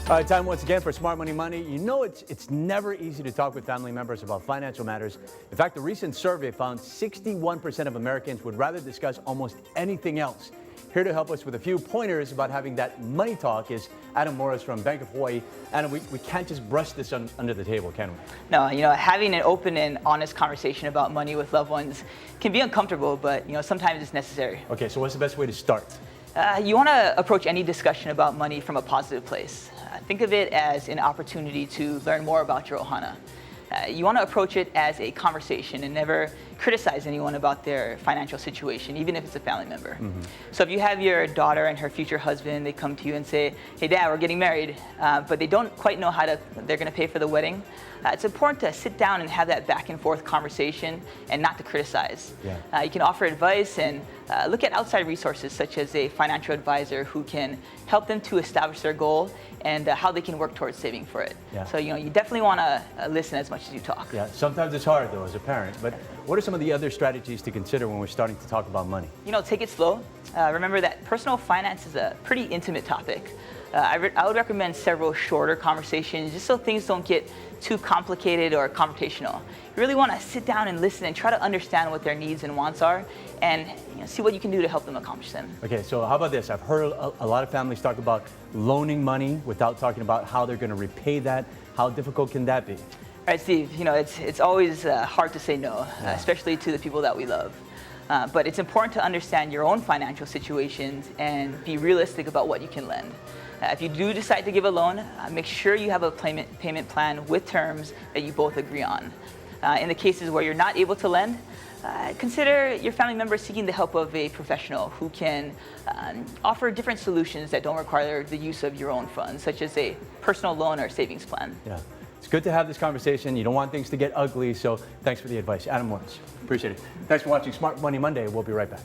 All right, time once again for Smart Money Monday. You know it's never easy to talk with family members about financial matters. In fact, a recent survey found 61% of Americans would rather discuss almost anything else. Here to help us with a few pointers about having that money talk is Adam Morris from Bank of Hawaii. Adam, we can't just brush this under the table, can we? No, having an open and honest conversation about money with loved ones can be uncomfortable, but sometimes it's necessary. Okay, so what's the best way to start? You want to approach any discussion about money from a positive place. Think of it as an opportunity to learn more about your ohana. You want to approach it as a conversation and never criticize anyone about their financial situation, even if it's a family member. Mm-hmm. So if you have your daughter and her future husband, they come to you and say, "Hey Dad, we're getting married," but they don't quite know how they're going to pay for the wedding. It's important to sit down and have that back and forth conversation and not to criticize. Yeah. You can offer advice and look at outside resources such as a financial advisor who can help them to establish their goal and how they can work towards saving for it. Yeah. So you definitely want to listen as much as you talk. Yeah, sometimes it's hard though as a parent, but what are some of the other strategies to consider when we're starting to talk about money? Take it slow. Remember that personal finance is a pretty intimate topic. I would recommend several shorter conversations just so things don't get too complicated or confrontational. You really want to sit down and listen and try to understand what their needs and wants are and see what you can do to help them accomplish them. Okay, so how about this? I've heard a lot of families talk about loaning money without talking about how they're going to repay that. How difficult can that be? All right, Steve, it's always hard to say no, especially to the people that we love. But it's important to understand your own financial situations and be realistic about what you can lend. If you do decide to give a loan, make sure you have a payment plan with terms that you both agree on. In the cases where you're not able to lend, consider your family member seeking the help of a professional who can offer different solutions that don't require the use of your own funds, such as a personal loan or savings plan. Yeah. It's good to have this conversation. You don't want things to get ugly, so thanks for the advice. Adam Morris, appreciate it. Thanks for watching Smart Money Monday. We'll be right back.